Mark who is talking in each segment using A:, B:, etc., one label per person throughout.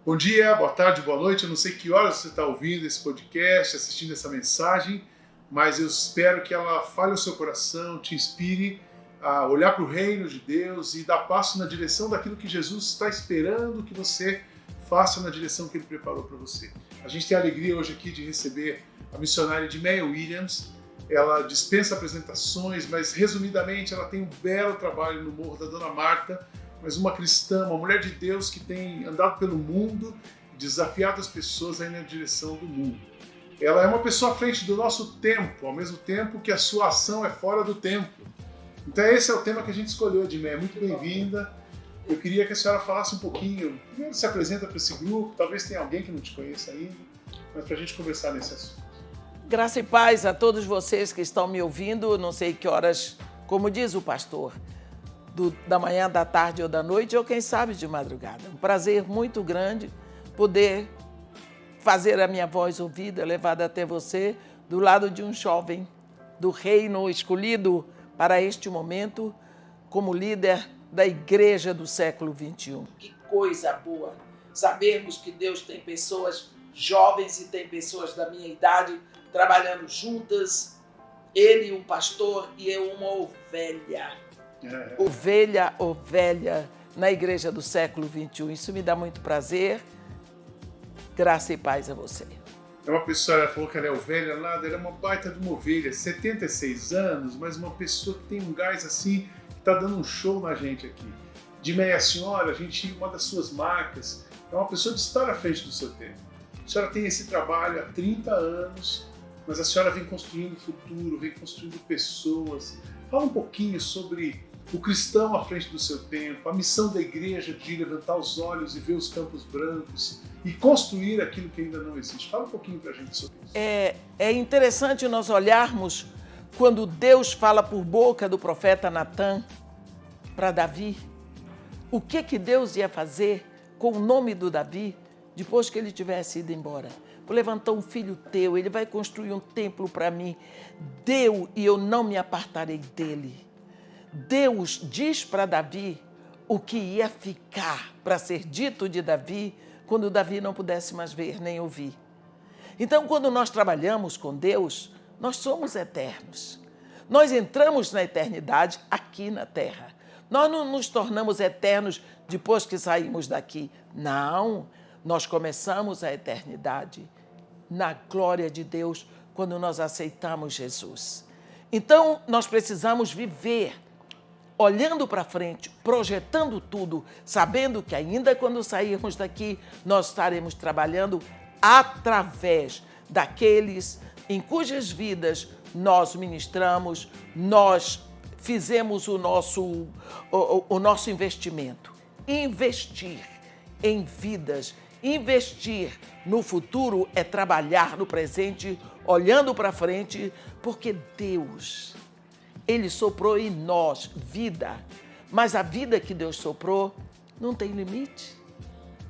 A: Bom dia, boa tarde, boa noite. Eu não sei que horas você está ouvindo esse podcast, assistindo essa mensagem, mas eu espero que ela fale o seu coração, te inspire a olhar para o reino de Deus e dar passo na direção daquilo que Jesus está esperando que você faça na direção que Ele preparou para você. A gente tem a alegria hoje aqui de receber a missionária Edmeia Williams. Ela dispensa apresentações, mas resumidamente ela tem um belo trabalho no Morro da Dona Marta, mas uma cristã, uma mulher de Deus que tem andado pelo mundo, desafiado as pessoas a ir na direção do mundo. Ela é uma pessoa à frente do nosso tempo, ao mesmo tempo que a sua ação é fora do tempo. Então esse é o tema que a gente escolheu, Edmeia. Muito bem-vinda. Eu queria que a senhora falasse um pouquinho, primeiro se apresenta para esse grupo, talvez tenha alguém que não te conheça ainda, mas para a gente conversar nesse assunto.
B: Graça e paz a todos vocês que estão me ouvindo, não sei que horas, como diz o pastor, da manhã, da tarde ou da noite, ou quem sabe de madrugada. Um prazer muito grande poder fazer a minha voz ouvida, levada até você, do lado de um jovem do reino escolhido para este momento como líder da igreja do século XXI. Que coisa boa sabermos que Deus tem pessoas jovens e tem pessoas da minha idade trabalhando juntas, ele um pastor e eu uma ovelha. Ovelha na igreja do século XXI. Isso me dá muito prazer. Graça e paz a você.
A: É uma pessoa, ela falou que ela é ovelha, ela é uma baita de uma ovelha, 76 anos, mas uma pessoa que tem um gás assim, que está dando um show na gente aqui. Edmeia, a senhora, uma das suas marcas, é uma pessoa de estar à frente do seu tempo. A senhora tem esse trabalho há 30 anos, mas a senhora vem construindo futuro, vem construindo pessoas. Fala um pouquinho sobre o cristão à frente do seu tempo, a missão da igreja de levantar os olhos e ver os campos brancos e construir aquilo que ainda não existe. Fala um pouquinho para a gente sobre isso.
B: É interessante nós olharmos quando Deus fala por boca do profeta Natan para Davi, o que Deus ia fazer com o nome do Davi depois que ele tivesse ido embora. Vou levantar um filho teu, ele vai construir um templo para mim. Deu e eu não me apartarei dele. Deus diz para Davi o que ia ficar para ser dito de Davi quando Davi não pudesse mais ver nem ouvir. Então, quando nós trabalhamos com Deus, nós somos eternos. Nós entramos na eternidade aqui na terra. Nós não nos tornamos eternos depois que saímos daqui. Não, nós começamos a eternidade na glória de Deus quando nós aceitamos Jesus. Então, nós precisamos viver olhando para frente, projetando tudo, sabendo que ainda quando sairmos daqui, nós estaremos trabalhando através daqueles em cujas vidas nós ministramos, nós fizemos o nosso investimento. Investir em vidas, investir no futuro é trabalhar no presente, olhando para frente, porque Deus, Ele soprou em nós vida, mas a vida que Deus soprou não tem limite.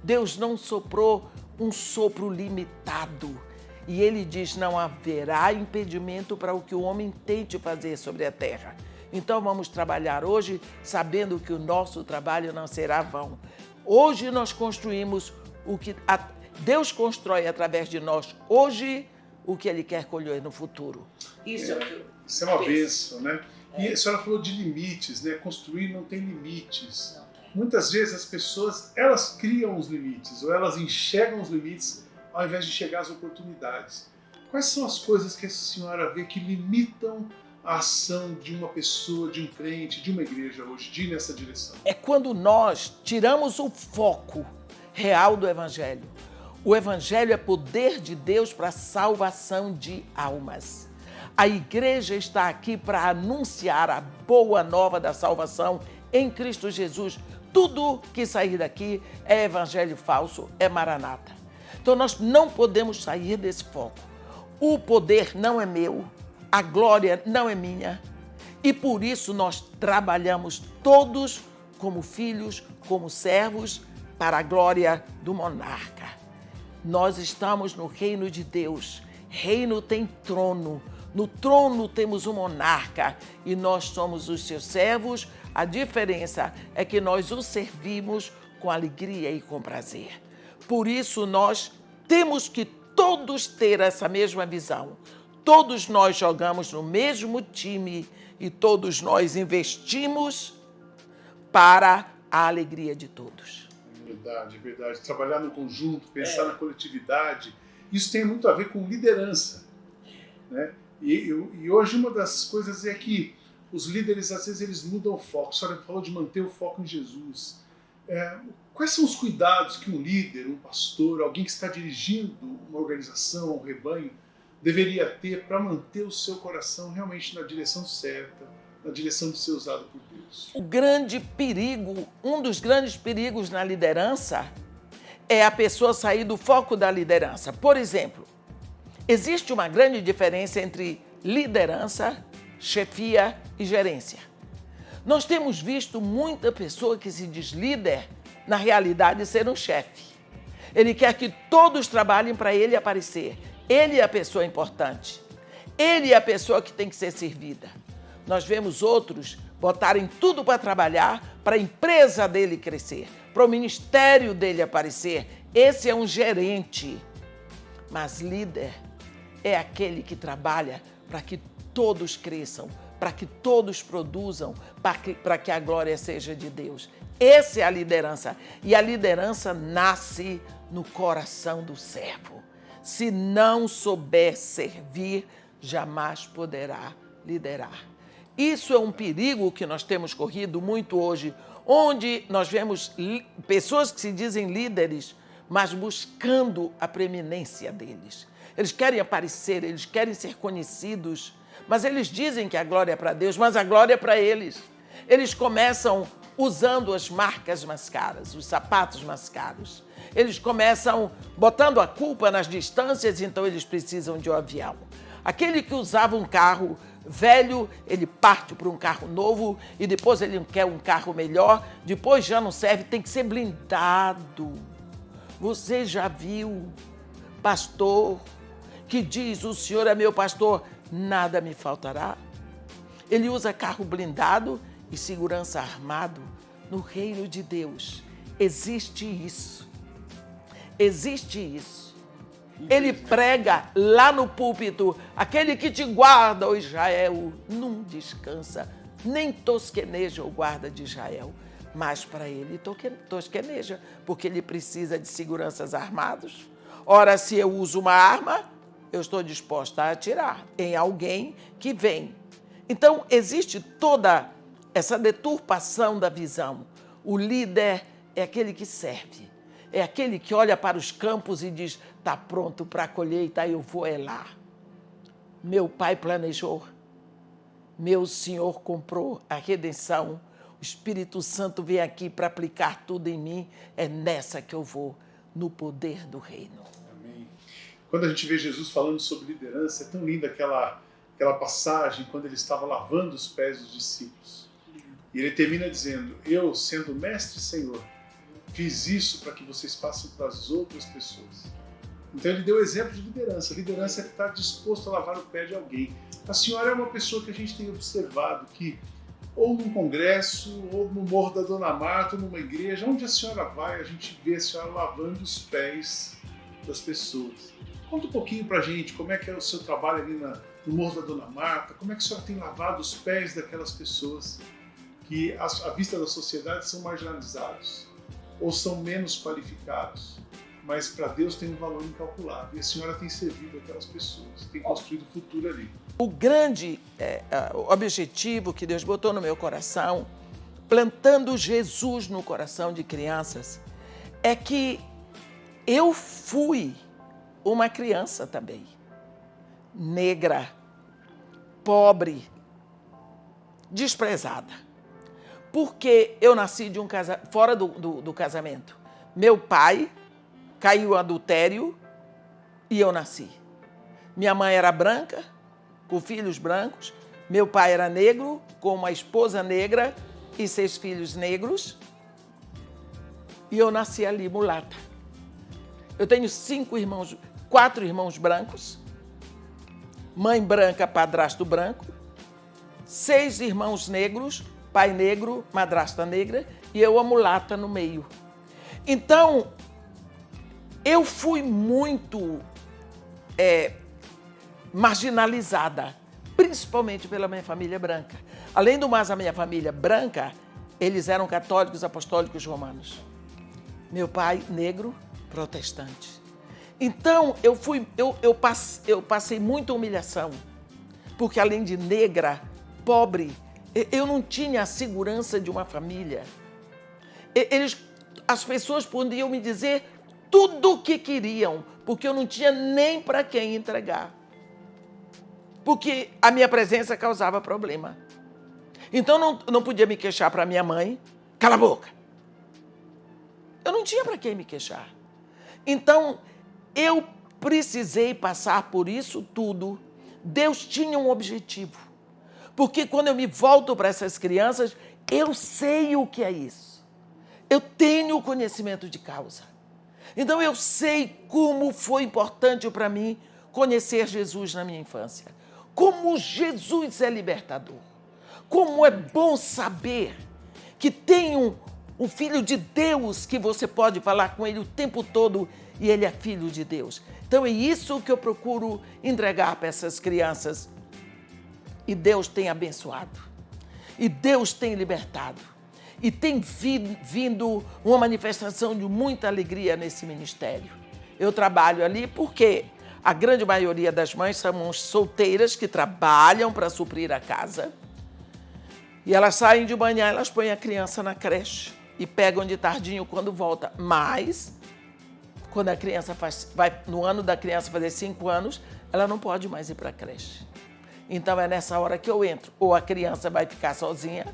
B: Deus não soprou um sopro limitado. E Ele diz, não haverá impedimento para o que o homem tente fazer sobre a terra. Então vamos trabalhar hoje sabendo que o nosso trabalho não será vão. Hoje nós construímos o que Deus constrói através de nós hoje, o que Ele quer colher no futuro.
A: Isso é uma bênção, né? E a senhora falou de limites, né? Construir não tem limites. Muitas vezes as pessoas, elas criam os limites, ou elas enxergam os limites ao invés de chegar às oportunidades. Quais são as coisas que a senhora vê que limitam a ação de uma pessoa, de um crente, de uma igreja hoje, de ir nessa direção?
B: É quando nós tiramos o foco real do Evangelho. O Evangelho é poder de Deus para a salvação de almas. A igreja está aqui para anunciar a boa nova da salvação em Cristo Jesus. Tudo que sair daqui é evangelho falso, é maranata. Então nós não podemos sair desse foco. O poder não é meu, a glória não é minha. E por isso nós trabalhamos todos como filhos, como servos, para a glória do monarca. Nós estamos no reino de Deus. Reino tem trono. No trono temos um monarca e nós somos os seus servos. A diferença é que nós o servimos com alegria e com prazer. Por isso, nós temos que todos ter essa mesma visão. Todos nós jogamos no mesmo time e todos nós investimos para a alegria de todos.
A: Verdade, verdade. Trabalhar no conjunto, pensar na coletividade, isso tem muito a ver com liderança, né? E hoje uma das coisas é que os líderes, às vezes, eles mudam o foco. A senhora falou de manter o foco em Jesus. Quais são os cuidados que um líder, um pastor, alguém que está dirigindo uma organização, um rebanho, deveria ter para manter o seu coração realmente na direção certa, na direção de ser usado por Deus?
B: O grande perigo, um dos grandes perigos na liderança é a pessoa sair do foco da liderança. Por exemplo, existe uma grande diferença entre liderança, chefia e gerência. Nós temos visto muita pessoa que se diz líder, na realidade, ser um chefe. Ele quer que todos trabalhem para ele aparecer. Ele é a pessoa importante. Ele é a pessoa que tem que ser servida. Nós vemos outros botarem tudo para trabalhar, para a empresa dele crescer, para o ministério dele aparecer. Esse é um gerente. Mas líder é aquele que trabalha para que todos cresçam, para que todos produzam, para que a glória seja de Deus. Essa é a liderança. E a liderança nasce no coração do servo. Se não souber servir, jamais poderá liderar. Isso é um perigo que nós temos corrido muito hoje, onde nós vemos pessoas que se dizem líderes, mas buscando a preeminência deles. Eles querem aparecer, eles querem ser conhecidos, mas eles dizem que a glória é para Deus, mas a glória é para eles. Eles começam usando as marcas mais caras, os sapatos mais caros. Eles começam botando a culpa nas distâncias, então eles precisam de um avião. Aquele que usava um carro velho, ele parte para um carro novo e depois ele quer um carro melhor, depois já não serve, tem que ser blindado. Você já viu pastor que diz, o Senhor é meu pastor, nada me faltará? Ele usa carro blindado e segurança armado. No reino de Deus existe isso. Existe isso. Ele prega lá no púlpito, aquele que te guarda, ó Israel, não descansa, nem tosqueneja o guarda de Israel. Mas para ele tosqueneja, porque ele precisa de seguranças armados. Ora, se eu uso uma arma, eu estou disposta a atirar em alguém que vem. Então, existe toda essa deturpação da visão. O líder é aquele que serve. É aquele que olha para os campos e diz, está pronto para a colheita, eu vou lá. Meu pai planejou. Meu Senhor comprou a redenção. O Espírito Santo vem aqui para aplicar tudo em mim. É nessa que eu vou, no poder do reino.
A: Amém. Quando a gente vê Jesus falando sobre liderança, é tão linda aquela passagem quando ele estava lavando os pés dos discípulos. E ele termina dizendo, eu, sendo mestre e Senhor, fiz isso para que vocês façam para as outras pessoas. Então ele deu exemplo de liderança. Liderança é estar disposto a lavar o pé de alguém. A senhora é uma pessoa que a gente tem observado que, ou num congresso, ou no Morro da Dona Marta, ou numa igreja, onde a senhora vai, a gente vê a senhora lavando os pés das pessoas. Conta um pouquinho pra gente como é que é o seu trabalho ali no Morro da Dona Marta, como é que a senhora tem lavado os pés daquelas pessoas que, à vista da sociedade, são marginalizados ou são menos qualificados, mas para Deus tem um valor incalculável. E a senhora tem servido aquelas pessoas, tem construído o futuro ali.
B: O grande objetivo que Deus botou no meu coração, plantando Jesus no coração de crianças, é que eu fui uma criança também, negra, pobre, desprezada. Porque eu nasci de fora do casamento. Meu pai caiu em adultério e eu nasci. Minha mãe era branca, com filhos brancos. Meu pai era negro, com uma esposa negra e 6 filhos negros. E eu nasci ali, mulata. Eu tenho 4 irmãos brancos, mãe branca, padrasto branco, 6 irmãos negros, pai negro, madrasta negra, e eu a mulata no meio. Então, Eu fui muito marginalizada, principalmente pela minha família branca. Além do mais, a minha família branca, eles eram católicos apostólicos romanos. Meu pai, negro, protestante. Então, eu passei muita humilhação, porque além de negra, pobre, eu não tinha a segurança de uma família. As pessoas podiam me dizer tudo o que queriam, porque eu não tinha nem para quem entregar. Porque a minha presença causava problema. Então, não podia me queixar para minha mãe, cala a boca. Eu não tinha para quem me queixar. Então, eu precisei passar por isso tudo. Deus tinha um objetivo. Porque quando eu me volto para essas crianças, eu sei o que é isso. Eu tenho conhecimento de causa. Então, eu sei como foi importante para mim conhecer Jesus na minha infância. Como Jesus é libertador. Como é bom saber que tem um Filho de Deus que você pode falar com ele o tempo todo e ele é Filho de Deus. Então é isso que eu procuro entregar para essas crianças. E Deus tem abençoado. E Deus tem libertado. E tem vindo uma manifestação de muita alegria nesse ministério. Eu trabalho ali porque a grande maioria das mães são solteiras que trabalham para suprir a casa. E elas saem de manhã, elas põem a criança na creche e pegam de tardinho quando volta. Mas, quando a criança vai no ano da criança fazer 5 anos, ela não pode mais ir para a creche. Então é nessa hora que eu entro. Ou a criança vai ficar sozinha,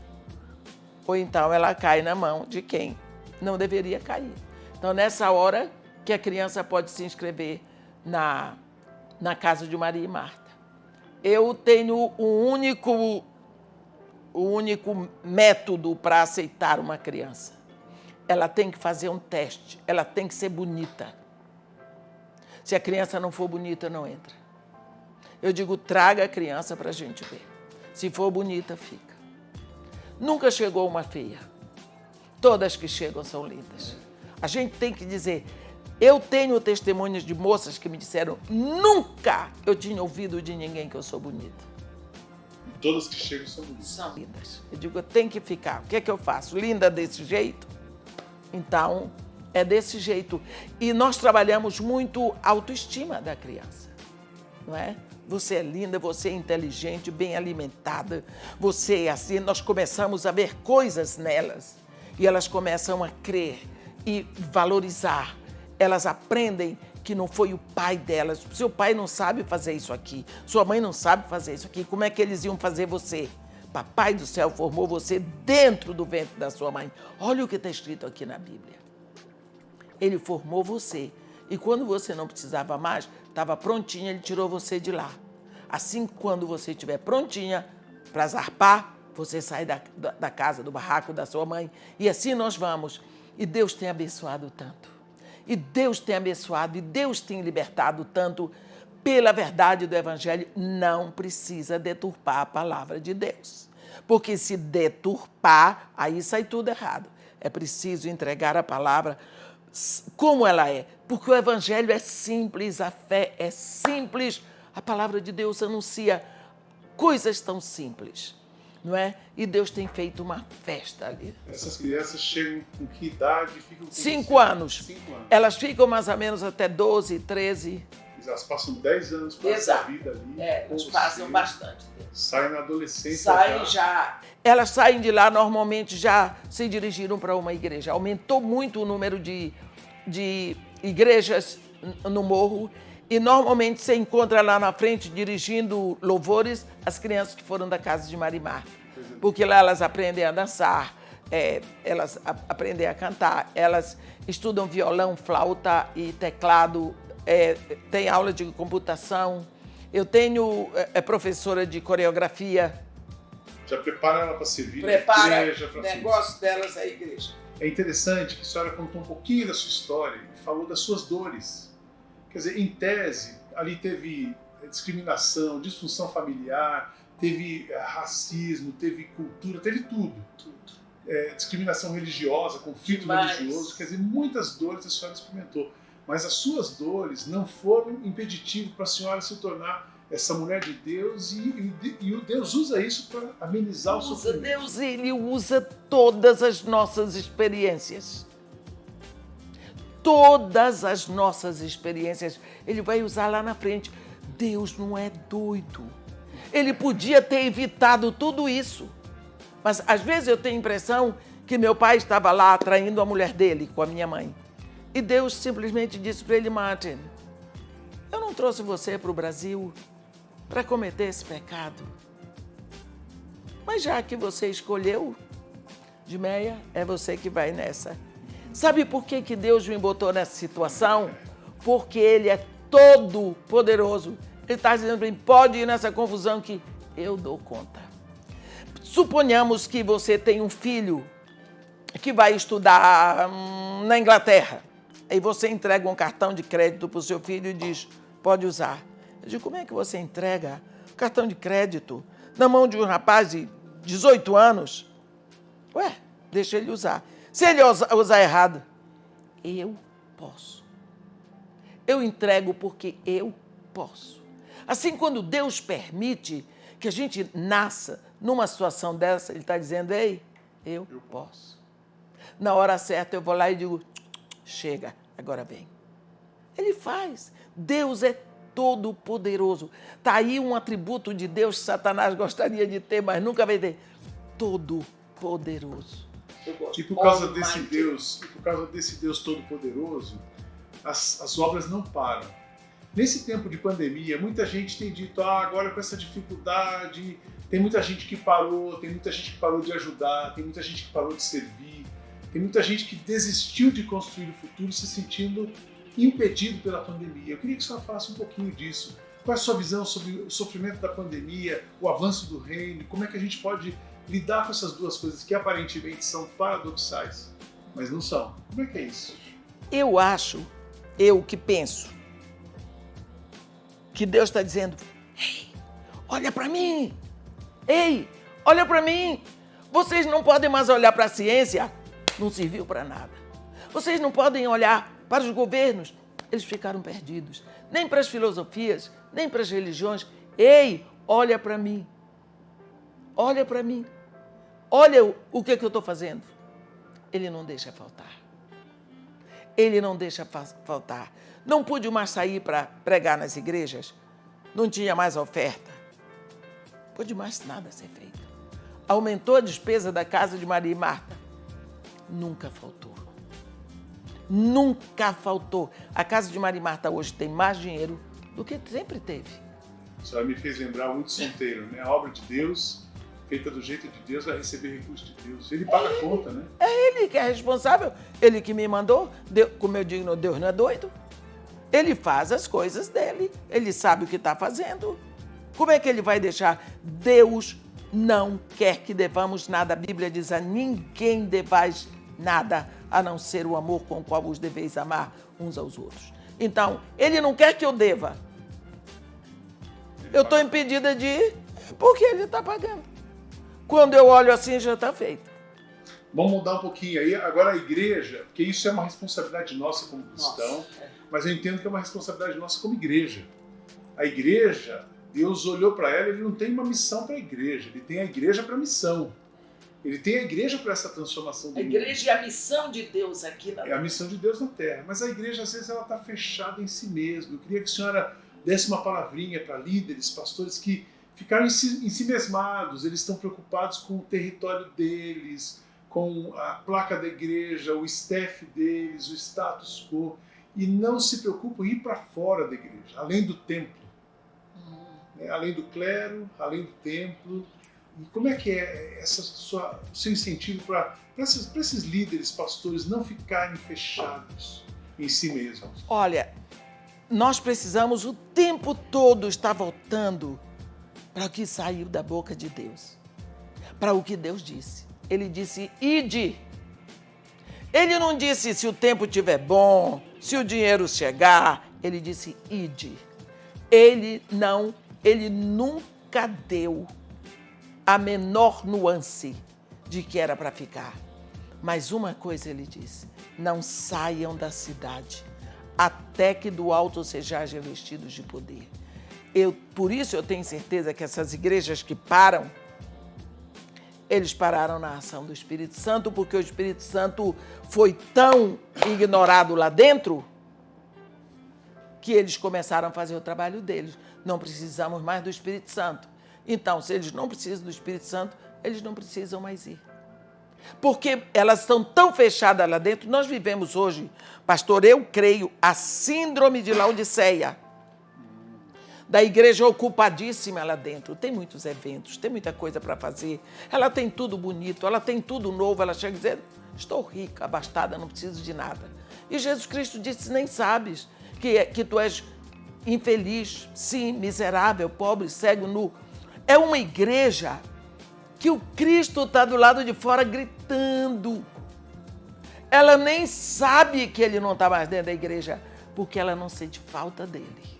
B: ou então ela cai na mão de quem não deveria cair. Então, nessa hora que a criança pode se inscrever na casa de Maria e Marta. Eu tenho o único método para aceitar uma criança. Ela tem que fazer um teste, ela tem que ser bonita. Se a criança não for bonita, não entra. Eu digo, traga a criança para a gente ver. Se for bonita, fica. Nunca chegou uma feia. Todas que chegam são lindas. A gente tem que dizer, eu tenho testemunhos de moças que me disseram, nunca eu tinha ouvido de ninguém que eu sou bonita.
A: Todas que chegam são bonitas.
B: São lindas. Eu digo, tem que ficar. O que é que eu faço? Linda desse jeito? Então, é desse jeito. E nós trabalhamos muito a autoestima da criança, não é? Você é linda, você é inteligente, bem alimentada, você é assim. Nós começamos a ver coisas nelas e elas começam a crer e valorizar. Elas aprendem que não foi o pai delas. Seu pai não sabe fazer isso aqui. Sua mãe não sabe fazer isso aqui. Como é que eles iam fazer você? Papai do céu formou você dentro do ventre da sua mãe. Olha o que está escrito aqui na Bíblia. Ele formou você. E quando você não precisava mais, estava prontinha, ele tirou você de lá. Assim, quando você estiver prontinha para zarpar, você sai da casa, do barraco da sua mãe. E assim nós vamos. E Deus tem abençoado tanto. E Deus tem abençoado, e Deus tem libertado tanto pela verdade do Evangelho. Não precisa deturpar a palavra de Deus. Porque se deturpar, aí sai tudo errado. É preciso entregar a palavra como ela é. Porque o Evangelho é simples, a fé é simples. A palavra de Deus anuncia coisas tão simples, não é? E Deus tem feito uma festa ali.
A: Essas crianças chegam com que idade? Ficam com
B: 5 anos.
A: 5 anos.
B: Elas ficam mais ou menos até 12, 13.
A: Elas passam 10 anos para essa vida ali.
B: Elas passam bastante.
A: Saem na adolescência.
B: Saem já. Elas saem de lá, normalmente já se dirigiram para uma igreja. Aumentou muito o número de igrejas no morro. E normalmente você encontra lá na frente, dirigindo louvores, as crianças que foram da casa de Maria e Marta. Porque lá elas aprendem a dançar, elas aprendem a cantar, elas estudam violão, flauta e teclado, tem aula de computação. Eu tenho professora de coreografia.
A: Já prepara ela para servir
B: Prepara
A: na igreja.
B: o negócio delas é a igreja.
A: É interessante que a senhora contou um pouquinho da sua história e falou das suas dores. Quer dizer, em tese, ali teve discriminação, disfunção familiar, teve racismo, teve cultura, teve tudo. Discriminação religiosa, conflito religioso, quer dizer, muitas dores a senhora experimentou. mas as suas dores não foram impeditivo para a senhora se tornar essa mulher de Deus e o Deus usa isso para amenizar o sofrimento.
B: Deus, ele usa todas as nossas experiências. Todas as nossas experiências, ele vai usar lá na frente. Deus não é doido. Ele podia ter evitado tudo isso. Mas às vezes eu tenho a impressão que meu pai estava lá traindo a mulher dele com a minha mãe. E Deus simplesmente disse para ele: Martin, eu não trouxe você para o Brasil para cometer esse pecado. Mas já que você escolheu, de meia, é você que vai nessa. Sabe por que Deus me botou nessa situação? Porque Ele é todo poderoso. Ele está dizendo para mim: pode ir nessa confusão que eu dou conta. Suponhamos que você tem um filho que vai estudar na Inglaterra. Aí você entrega um cartão de crédito para o seu filho e diz: pode usar. Eu digo: como é que você entrega cartão de crédito na mão de um rapaz de 18 anos? Ué, deixa ele usar. Se ele usar errado, eu posso. Eu entrego porque eu posso. Assim, quando Deus permite que a gente nasça numa situação dessa, Ele está dizendo: ei, eu posso. Na hora certa eu vou lá e digo: chega, agora vem. Ele faz. Deus é todo poderoso. Está aí um atributo de Deus que Satanás gostaria de ter, mas nunca vai ter. Todo poderoso.
A: E por causa desse Deus todo poderoso, as obras não param. Nesse tempo de pandemia, muita gente tem dito: agora com essa dificuldade, tem muita gente que parou, tem muita gente que parou de ajudar, tem muita gente que parou de servir, tem muita gente que desistiu de construir o futuro se sentindo impedido pela pandemia. Eu queria que a senhora falasse um pouquinho disso. Qual é a sua visão sobre o sofrimento da pandemia, o avanço do reino, como é que a gente pode lidar com essas duas coisas que aparentemente são paradoxais, mas não são? Como é que é isso?
B: Eu que penso, que Deus está dizendo: ei, olha para mim, ei, olha para mim. Vocês não podem mais olhar para a ciência, não serviu para nada. Vocês não podem olhar para os governos, eles ficaram perdidos. Nem para as filosofias, nem para as religiões. Ei, olha para mim. Olha para mim. Olha o que eu estou fazendo. Ele não deixa faltar. Ele não deixa faltar. Não pude mais sair para pregar nas igrejas. Não tinha mais oferta. Não pôde mais nada ser feito. Aumentou a despesa da casa de Maria e Marta. Nunca faltou. Nunca faltou. A casa de Maria e Marta hoje tem mais dinheiro do que sempre teve.
A: A senhora me fez lembrar muito Sonteiro, né? A obra de Deus, feita do jeito de Deus, vai receber recurso de Deus. Ele paga a conta, né?
B: É Ele que é responsável. Ele que me mandou. Como eu digo, Deus não é doido. Ele faz as coisas dele. Ele sabe o que está fazendo. Como é que ele vai deixar? Deus não quer que devamos nada. A Bíblia diz: a ninguém devais nada, a não ser o amor com o qual vos deveis amar uns aos outros. Então, Ele não quer que eu deva. Eu estou impedida de ir porque Ele está pagando. Quando eu olho assim, já está feito.
A: Vamos mudar um pouquinho aí. Agora a igreja, porque isso é uma responsabilidade nossa como cristão, mas eu entendo que é uma responsabilidade nossa como igreja. A igreja, Deus olhou para ela, Ele não tem uma missão para a igreja, Ele tem a igreja para a missão. Ele tem a igreja para essa transformação do mundo.
B: A igreja é a missão de Deus aqui na terra.
A: É a missão de Deus na terra. Mas a igreja, às vezes, ela está fechada em si mesma. Eu queria que a senhora desse uma palavrinha para líderes, pastores que ficaram ensimesmados. Eles estão preocupados com o território deles, com a placa da igreja, o staff deles, o status quo. E não se preocupam em ir para fora da igreja, além do templo. Além do clero, além do templo. E como é que é o seu incentivo para esses líderes, pastores, não ficarem fechados em si mesmos?
B: Olha, nós precisamos o tempo todo estar voltando para o que saiu da boca de Deus, para o que Deus disse. Ele disse: ide. Ele não disse se o tempo estiver bom, se o dinheiro chegar. Ele disse: ide. Ele nunca deu a menor nuance de que era para ficar. Mas uma coisa ele disse: não saiam da cidade até que do alto sejais revestidos de poder. Por isso eu tenho certeza que essas igrejas que param, eles pararam na ação do Espírito Santo, porque o Espírito Santo foi tão ignorado lá dentro que eles começaram a fazer o trabalho deles. Não precisamos mais do Espírito Santo. Então, se eles não precisam do Espírito Santo, eles não precisam mais ir. Porque elas estão tão fechadas lá dentro. Nós vivemos hoje, pastor, eu creio, a síndrome de Laodiceia, da igreja ocupadíssima lá dentro. Tem muitos eventos, tem muita coisa para fazer. Ela tem tudo bonito, ela tem tudo novo. Ela chega dizendo, estou rica, abastada, não preciso de nada. E Jesus Cristo disse, nem sabes que tu és infeliz, sim, miserável, pobre, cego, nu. É uma igreja que o Cristo está do lado de fora gritando. Ela nem sabe que ele não está mais dentro da igreja, porque ela não sente falta dele.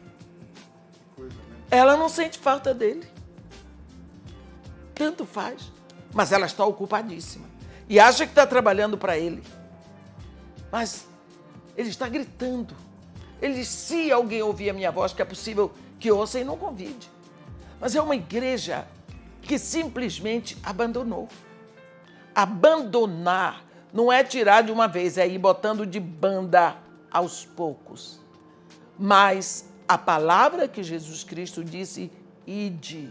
B: Ela não sente falta dele. Tanto faz. Mas ela está ocupadíssima. E acha que está trabalhando para ele. Mas ele está gritando. Ele diz, se alguém ouvir a minha voz, que é possível que ouça e não convide. Mas é uma igreja que simplesmente abandonou. Abandonar não é tirar de uma vez, é ir botando de banda aos poucos. Mas a palavra que Jesus Cristo disse, ide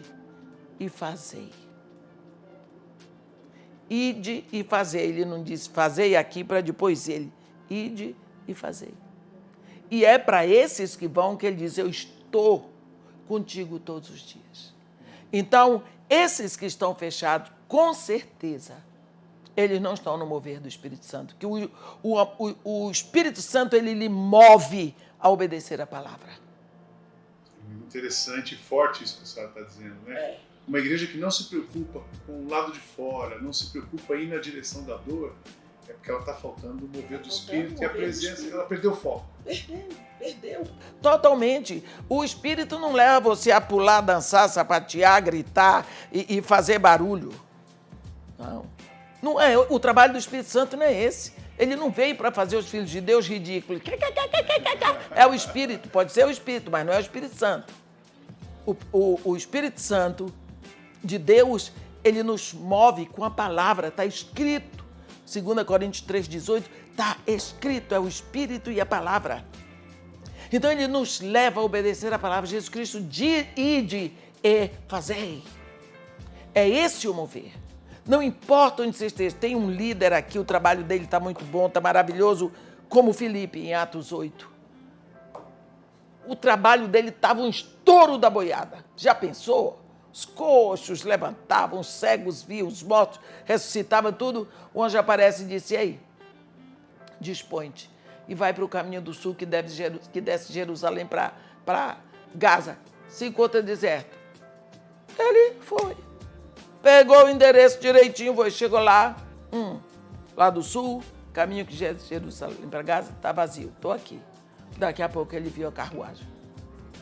B: e fazei. Ide e fazei. Ele não disse fazei aqui para depois ele. Ide e fazei. E é para esses que vão que ele diz, eu estou contigo todos os dias. Então, esses que estão fechados, com certeza, eles não estão no mover do Espírito Santo. Que o Espírito Santo, ele lhe move a obedecer a palavra.
A: Interessante e forte isso que a senhora está dizendo, né?
B: É.
A: Uma igreja que não se preocupa com o lado de fora, não se preocupa em ir na direção da dor, é porque ela está faltando o mover do Espírito e a presença, ela perdeu o foco.
B: Perdeu. Totalmente. O Espírito não leva você a pular, dançar, sapatear, gritar e fazer barulho. Não. Não é, o trabalho do Espírito Santo não é esse. Ele não veio para fazer os filhos de Deus ridículos. É o Espírito, pode ser o Espírito, mas não é o Espírito Santo. O Espírito Santo de Deus, ele nos move com a palavra, está escrito. 2 Coríntios 3,18, está escrito, é o Espírito e a palavra. Então ele nos leva a obedecer a palavra. Jesus Cristo, ide e fazei. É esse o mover. Não importa onde você esteja, tem um líder aqui, o trabalho dele está muito bom, está maravilhoso, como Filipe, em Atos 8. O trabalho dele estava um estouro da boiada. Já pensou? Os coxos levantavam, os cegos viam, os mortos ressuscitavam, tudo. O anjo aparece e disse, e aí, dispõe-te e vai para o caminho do sul que desce Jerusalém para Gaza. Se encontra deserto. Ele foi. Pegou o endereço direitinho, chegou lá, lá do sul, caminho que Jerusalém para Gaza, está vazio, estou aqui. Daqui a pouco ele viu a carruagem.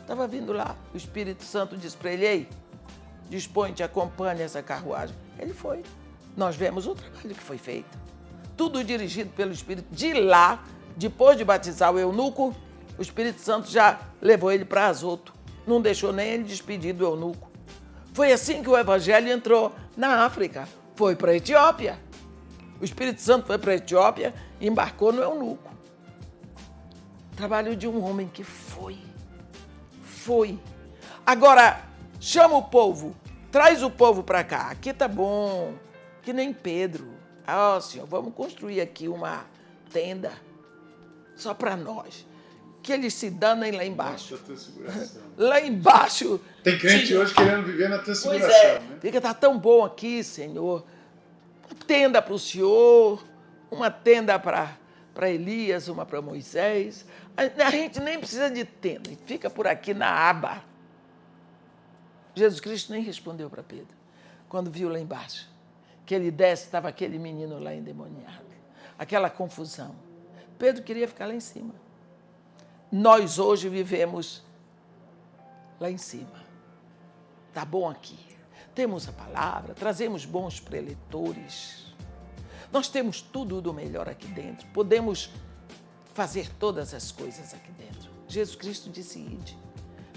B: Estava vindo lá, o Espírito Santo disse para ele, ei, dispõe-te, acompanhe essa carruagem. Ele foi. Nós vemos o trabalho que foi feito. Tudo dirigido pelo Espírito. De lá, depois de batizar o eunuco, o Espírito Santo já levou ele para Azoto. Não deixou nem ele despedir do eunuco. Foi assim que o Evangelho entrou na África. Foi para a Etiópia. O Espírito Santo foi para a Etiópia e embarcou no eunuco. Trabalho de um homem que foi. Foi. Agora, chama o povo. Traz o povo para cá. Aqui tá bom. Que nem Pedro. Ó, senhor, vamos construir aqui uma tenda só para nós. Que eles se danem lá embaixo. Lá embaixo.
A: Tem crente hoje querendo viver na transfiguração.
B: Pois é.
A: Né?
B: Fica, tá tão bom aqui, Senhor. Uma tenda para o Senhor, uma tenda para Elias, uma para Moisés. A gente nem precisa de tenda, fica por aqui na aba. Jesus Cristo nem respondeu para Pedro, quando viu lá embaixo, que ele desce, estava aquele menino lá endemoniado, aquela confusão. Pedro queria ficar lá em cima. Nós hoje vivemos lá em cima. Está bom aqui. Temos a palavra, trazemos bons preletores. Nós temos tudo do melhor aqui dentro. Podemos fazer todas as coisas aqui dentro. Jesus Cristo disse ide.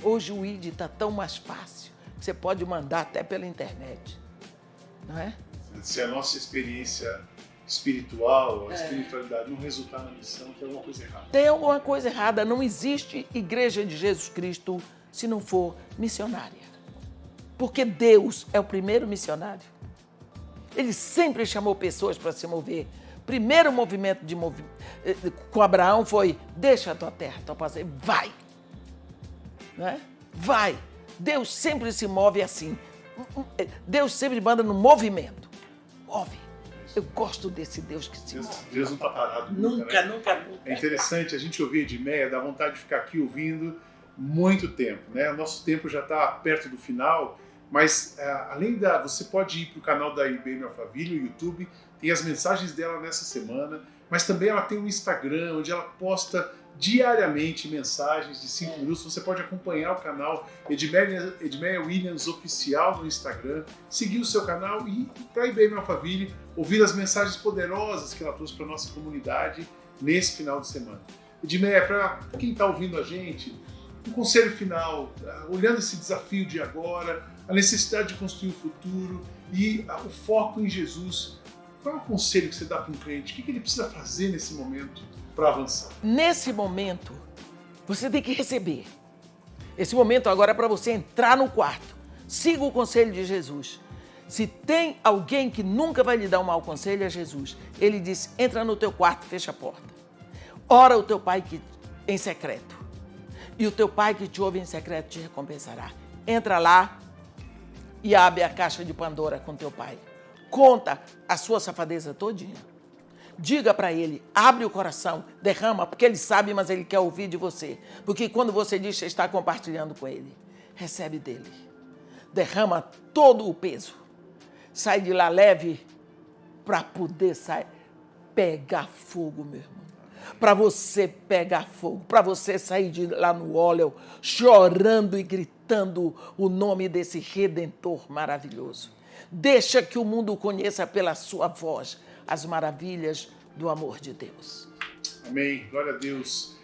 B: Hoje o ide está tão mais fácil, que você pode mandar até pela internet, não é?
A: Se a nossa experiência espiritual, a espiritualidade não resultar na missão, tem alguma coisa errada.
B: Tem alguma coisa errada. Não existe igreja de Jesus Cristo se não for missionária. Porque Deus é o primeiro missionário. Ele sempre chamou pessoas para se mover. Primeiro movimento com Abraão foi: deixa a tua terra, tua paz, vai. Não é? Vai. Deus sempre se move assim. Deus sempre manda no movimento. Move. Eu gosto desse Deus que se move.
A: Deus não está parado
B: Nunca,
A: né?
B: nunca.
A: É interessante, a gente ouvir Edmeia, dá vontade de ficar aqui ouvindo muito tempo, né? O nosso tempo já está perto do final, mas você pode ir para o canal da IBM Alphaville, no YouTube, tem as mensagens dela nessa semana, mas também ela tem um Instagram, onde ela posta diariamente mensagens de 5 minutos. Você pode acompanhar o canal Edmeia Williams Oficial no Instagram, seguir o seu canal e ir para a IBM Alphaville, ouvir as mensagens poderosas que ela trouxe para a nossa comunidade nesse final de semana. Edmeia, para quem está ouvindo a gente, um conselho final, olhando esse desafio de agora, a necessidade de construir o futuro e o foco em Jesus, qual é o conselho que você dá para um crente? O que ele precisa fazer nesse momento para avançar?
B: Nesse momento, você tem que receber. Esse momento agora é para você entrar no quarto. Siga o conselho de Jesus. Se tem alguém que nunca vai lhe dar um mau conselho, é Jesus. Ele disse: entra no teu quarto, fecha a porta. Ora o teu pai em secreto. E o teu pai que te ouve em secreto te recompensará. Entra lá e abre a caixa de Pandora com teu pai. Conta a sua safadeza todinha. Diga para ele, abre o coração, derrama, porque ele sabe, mas ele quer ouvir de você. Porque quando você diz que está compartilhando com ele, recebe dele. Derrama todo o peso. Sai de lá leve para poder pegar fogo, meu irmão. Para você pegar fogo, para você sair de lá no óleo, chorando e gritando o nome desse Redentor maravilhoso. Deixa que o mundo conheça pela sua voz as maravilhas do amor de Deus.
A: Amém. Glória a Deus.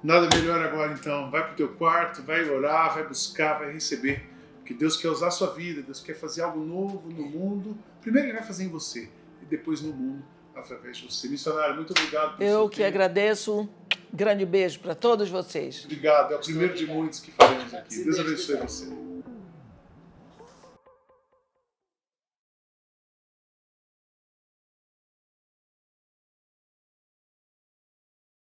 A: Nada melhor agora, então. Vai para o teu quarto, vai orar, vai buscar, vai receber. Porque Deus quer usar a sua vida, Deus quer fazer algo novo no mundo. Primeiro Ele vai fazer em você e depois no mundo através de você. Missionário, muito obrigado.
B: Eu que agradeço. Grande beijo para todos vocês.
A: Obrigado. É o primeiro de muitos que faremos aqui. Deus abençoe você.